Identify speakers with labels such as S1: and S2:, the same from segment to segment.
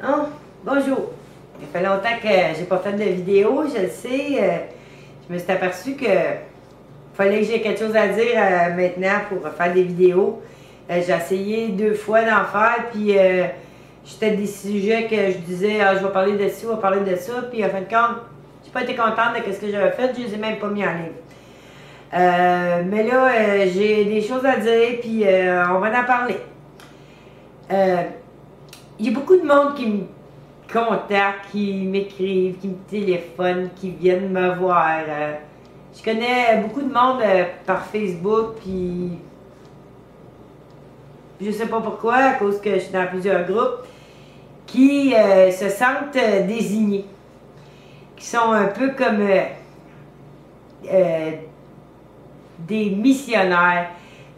S1: Oh, bonjour. Ça fait longtemps que j'ai pas fait de vidéo, je le sais. Je me suis aperçue que fallait que j'ai quelque chose à dire maintenant pour faire des vidéos. J'ai essayé 2 fois d'en faire, puis j'étais des sujets que je disais, ah, je vais parler de ci, on va parler de ça, puis en fin de compte, j'ai pas été contente de ce que j'avais fait, je les ai même pas mis en ligne. Mais là, j'ai des choses à dire, puis on va en parler. Il y a beaucoup de monde qui me contactent, qui m'écrivent, qui me téléphonent, qui viennent me voir. Je connais beaucoup de monde par Facebook, puis je sais pas pourquoi, à cause que je suis dans plusieurs groupes, qui se sentent désignés, qui sont un peu comme des missionnaires,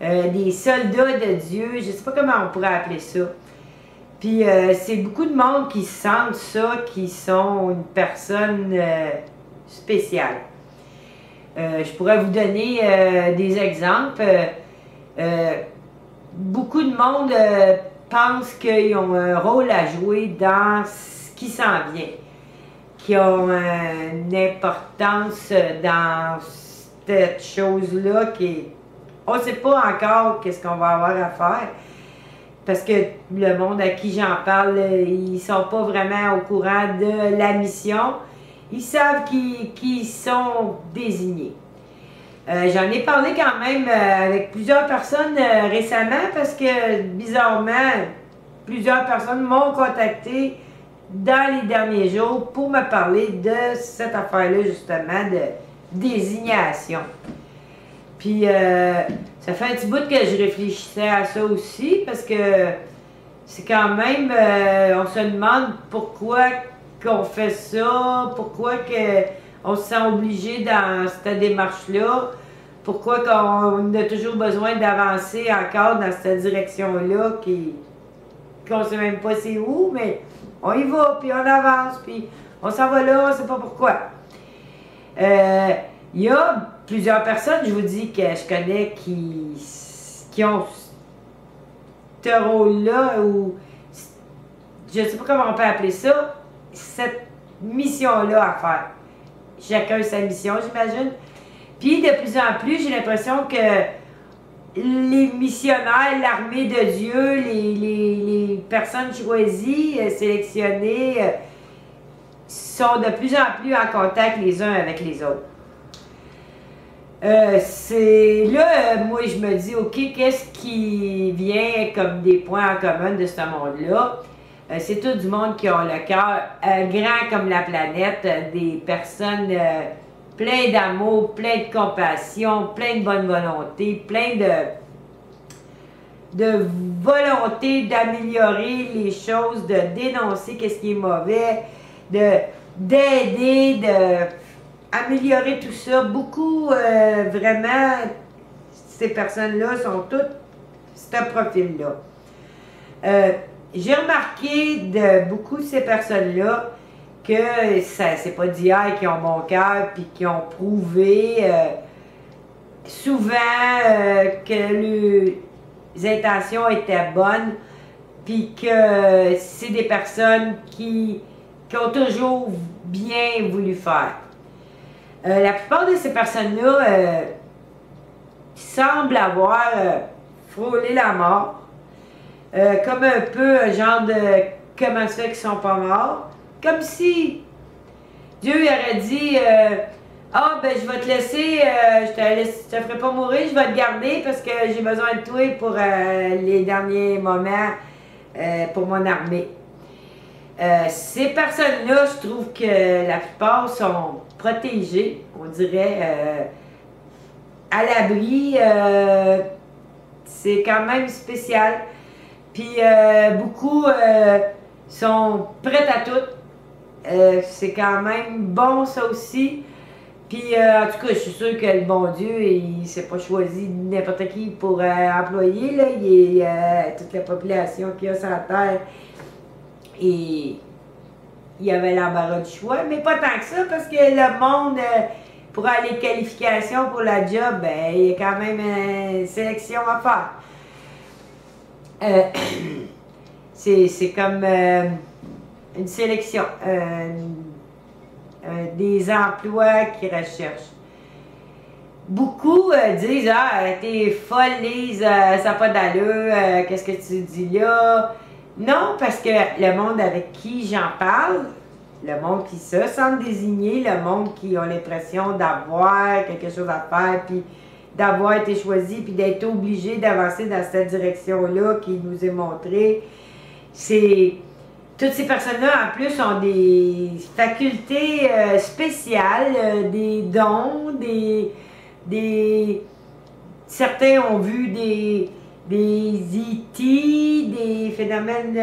S1: des soldats de Dieu, je sais pas comment on pourrait appeler ça. Puis c'est beaucoup de monde qui sentent ça, qui sont une personne spéciale. Je pourrais vous donner des exemples. Beaucoup de monde pense qu'ils ont un rôle à jouer dans ce qui s'en vient, qui ont une importance dans cette chose-là qui on ne sait pas encore qu'est-ce qu'on va avoir à faire. Parce que le monde à qui j'en parle, ils ne sont pas vraiment au courant de la mission. Ils savent qu'ils sont désignés. J'en ai parlé quand même avec plusieurs personnes récemment parce que, bizarrement, plusieurs personnes m'ont contacté dans les derniers jours pour me parler de cette affaire-là, justement, de désignation. Puis, ça fait un petit bout que je réfléchissais à ça aussi, parce que c'est quand même, on se demande pourquoi qu'on fait ça, pourquoi on se sent obligé dans cette démarche-là, pourquoi qu'on a toujours besoin d'avancer encore dans cette direction-là, qu'on ne sait même pas c'est où, mais on y va, puis on avance, puis on s'en va là, on ne sait pas pourquoi. Il y a plusieurs personnes, je vous dis, que je connais qui ont ce rôle-là, ou je ne sais pas comment on peut appeler ça, cette mission-là à faire. Chacun sa mission, j'imagine. Puis de plus en plus, j'ai l'impression que les missionnaires, l'armée de Dieu, les personnes choisies, sélectionnées, sont de plus en plus en contact les uns avec les autres. C'est là, moi je me dis, ok, qu'est-ce qui vient comme des points en commun de ce monde-là? C'est tout du monde qui ont le cœur grand comme la planète, des personnes pleines d'amour, pleines de compassion, pleines de bonne volonté, pleines de volonté d'améliorer les choses, de dénoncer qu'est-ce qui est mauvais, d'aider, améliorer tout ça. Beaucoup, vraiment, ces personnes-là sont toutes ce profil-là. J'ai remarqué de beaucoup de ces personnes-là que c'est pas d'hier qui ont mon cœur puis qui ont prouvé souvent que les intentions étaient bonnes puis que c'est des personnes qui ont toujours bien voulu faire. La plupart de ces personnes-là semblent avoir frôlé la mort, comme un peu un genre de comment ça fait qu'ils sont pas morts, comme si Dieu aurait dit ah ben je vais te laisser, je te ferai pas mourir, je vais te garder parce que j'ai besoin de toi pour les derniers moments pour mon armée. Ces personnes-là, je trouve que la plupart sont protégées, on dirait, à l'abri. C'est quand même spécial. Puis beaucoup sont prêtes à tout. C'est quand même bon ça aussi. Puis en tout cas, je suis sûre que le bon Dieu, il ne s'est pas choisi n'importe qui pour employer. Là. Il y a toute la population qui a sur la terre. Et il y avait l'embarras du choix, mais pas tant que ça, parce que le monde, pour les qualifications pour la job, ben, il y a quand même une sélection à faire. C'est comme une sélection, des emplois qu'ils recherchent. Beaucoup disent « Ah, t'es folle, Lise, ça n'a pas d'allure, qu'est-ce que tu dis là? » Non, parce que le monde avec qui j'en parle, le monde qui se sent désigné, le monde qui a l'impression d'avoir quelque chose à faire, puis d'avoir été choisi, puis d'être obligé d'avancer dans cette direction-là qui nous est montrée, c'est... Toutes ces personnes-là, en plus, ont des facultés spéciales, des dons, certains ont vu des E.T., des phénomènes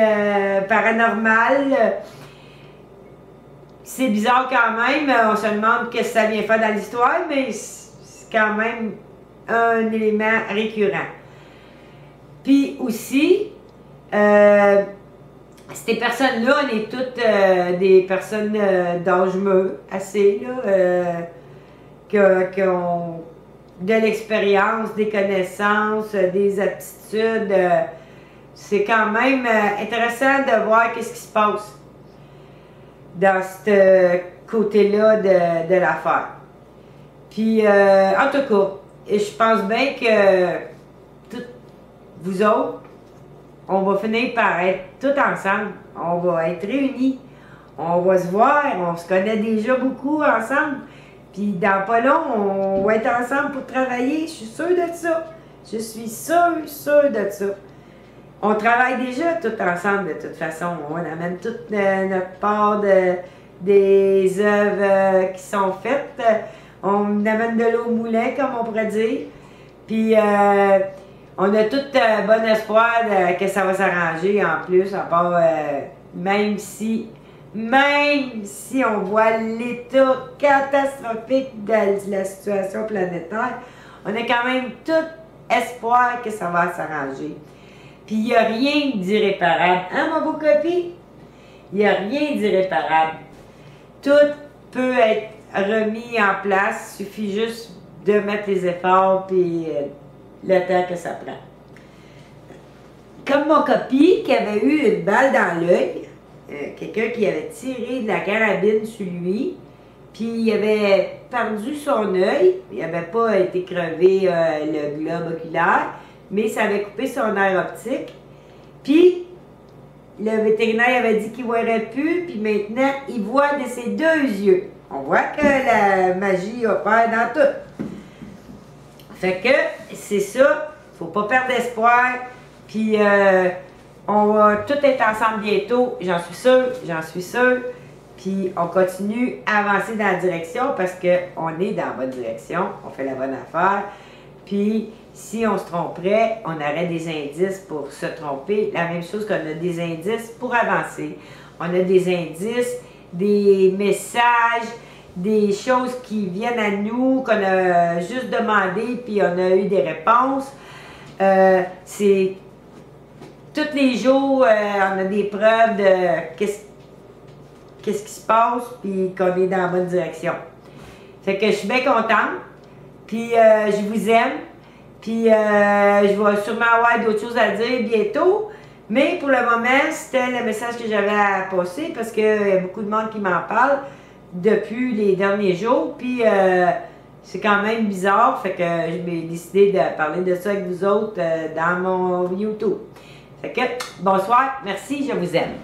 S1: paranormaux. C'est bizarre quand même, on se demande ce que ça vient faire dans l'histoire, mais c'est quand même un élément récurrent. Puis aussi, ces personnes-là, on est toutes des personnes d'âge mûr, assez, là, qui ont de l'expérience, des connaissances, des aptitudes. C'est quand même intéressant de voir qu'est-ce qui se passe dans ce côté-là de l'affaire. Puis, en tout cas, je pense bien que toutes vous autres, on va finir par être tous ensemble. On va être réunis. On va se voir. On se connaît déjà beaucoup ensemble. Puis dans pas long, on va être ensemble pour travailler. Je suis sûre de ça. Je suis sûre de ça. On travaille déjà tous ensemble de toute façon. On amène toute notre part des œuvres qui sont faites. On amène de l'eau au moulin, comme on pourrait dire. Puis on a tout bon espoir que ça va s'arranger en plus, à part même si on voit l'état catastrophique de la situation planétaire, on a quand même tout espoir que ça va s'arranger. Puis il n'y a rien d'irréparable. Hein, mon beau copi? Il n'y a rien d'irréparable. Tout peut être remis en place, il suffit juste de mettre les efforts puis le temps que ça prend. Comme mon copi qui avait eu une balle dans l'œil, quelqu'un qui avait tiré de la carabine sur lui, puis il avait perdu son œil, il n'avait pas été crevé le globe oculaire, mais ça avait coupé son nerf optique. Puis le vétérinaire avait dit qu'il ne voirait plus, puis maintenant il voit de ses deux yeux. On voit que la magie opère dans tout. Fait que c'est ça, faut pas perdre espoir, puis on va tout être ensemble bientôt, j'en suis sûre, puis on continue à avancer dans la direction parce qu'on est dans la bonne direction, on fait la bonne affaire, puis si on se tromperait, on aurait des indices pour se tromper, la même chose qu'on a des indices pour avancer. On a des indices, des messages, des choses qui viennent à nous, qu'on a juste demandé, puis on a eu des réponses. C'est tous les jours, on a des preuves de qu'est-ce qui se passe, puis qu'on est dans la bonne direction. Fait que je suis bien contente, puis je vous aime, puis je vais sûrement avoir d'autres choses à dire bientôt. Mais pour le moment, c'était le message que j'avais à passer, parce qu'il y a beaucoup de monde qui m'en parle depuis les derniers jours, puis c'est quand même bizarre, fait que j'ai décidé de parler de ça avec vous autres dans mon YouTube. Fait que, bonsoir, merci, je vous aime.